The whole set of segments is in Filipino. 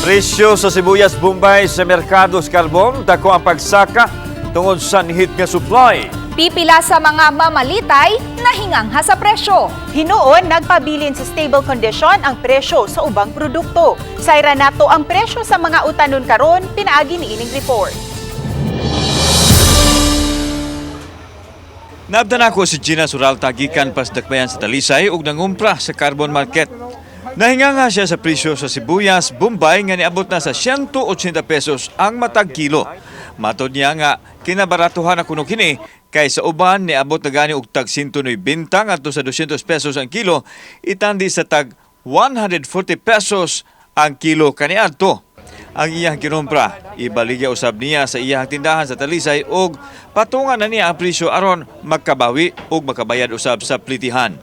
Presyo sa sibuyas Bombay sa merkado sa karbon, dako ang pagsaka tungod sa nihit nga supply. Pipila sa mga mamalitay na hingangha sa presyo. Hinuon, nagpabilin sa stable condition ang presyo sa ubang produkto. Sayra nato ang presyo sa mga utanon karon, pinaagi ni ining report. Naabdan ako si Gina Suralta gikan pas dakbayan sa Talisay ug nangumpra sa carbon market. Nahinganga siya sa presyo sa sibuyas Bombay nga niabot na sa 180 pesos ang matag kilo. Matod niya nga kinabaratuhan na kuno kini kay sa uban niabot na gani og tag 190 ngadto sa 200 pesos ang kilo, itandi sa tag 140 pesos ang kilo kaniadto. Ang iyang kinumpra, ibaligya usab niya sa iyang tindahan sa Talisay ug patungan na niya ang presyo aron magkabawi ug makabayad usab sa plitihan.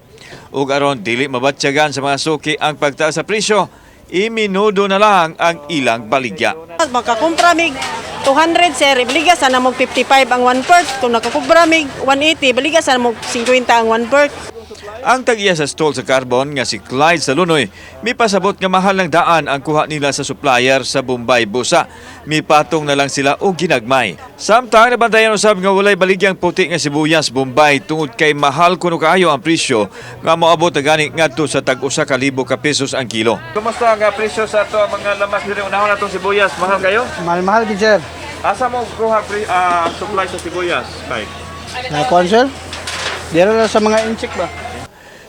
Ug aron dili mabatsyagan sa mga suki ang pagtaas sa presyo, iminudo na lang ang ilang baligya. Makakumpra mig 200 sir, baliga sana mo 55 ang 1/4. Kung nakakumpra mig 180, baliga sana mo 50 ang 1/4. Ang tag-iya sa stall sa carbon nga si Clyde Salunoy, may pasabot nga mahal ng daan ang kuha nila sa supplier sa Bombay Busa. May patong na lang sila o ginagmay. Samtang nabantayan usab nga walay baligyang puti nga sibuyas Bombay tungod kay mahal kuno kaayo ang presyo nga moabot na gani ngadto sa tag 1,000 ka pesos ang kilo. Kumusta ang presyo sa ato mga lamas diri unahon natong sibuyas? Mahal kayo? Mahal din, sir. Asa mo kuha supply sa sibuyas? Bye. Kuan, sir? Dito na sa mga incheck ba?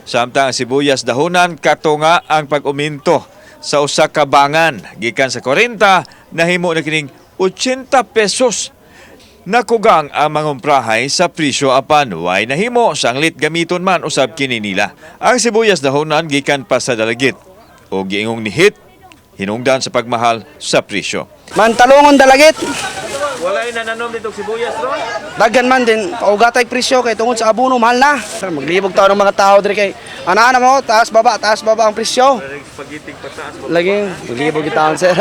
Samtang ang sibuyas dahonan katunga ang pag-uminto sa usa ka bangan gikan sa 40 nahimo na kining 80 pesos. Nakugang ang mangumprahay sa presyo apan way nahimo sanglit gamiton man usab kini nila. Ang sibuyas dahonan gikan pa sa dalagit o giingong nihit hinungdan sa pagmahal sa presyo. Mantalongon dalagit. Wala na nanom dito sibuyas ron. Daghan man din, paugatay presyo kay tungod sa abono mahal na. Sir, maglibog tayo ng mga tao diri kay ana mo, taas baba ang presyo. Pagiting pataas. Laging maglibog taon, sir.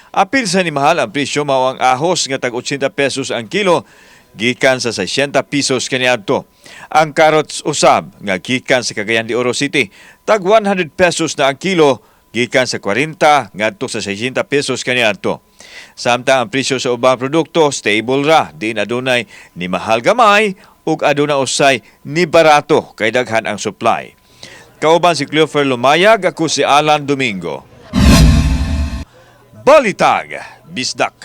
Apil sa ni mahal ang presyo mao ang ahos nga tag 80 pesos ang kilo gikan sa 60 pesos kaniadto. Ang carrots usab nga gikan sa Cagayan de Oro City tag 100 pesos na ang kilo gikan sa 40 ngadto sa 60 pesos kaniadto. Samtang ang presyo sa ubang produkto stable ra, din adunay ni mahal gamay ug aduna usay ni barato kay daghan ang supply. Kauban si Cleofer Lumayag, ako si Alan Domingo. Balitag, Bisdak.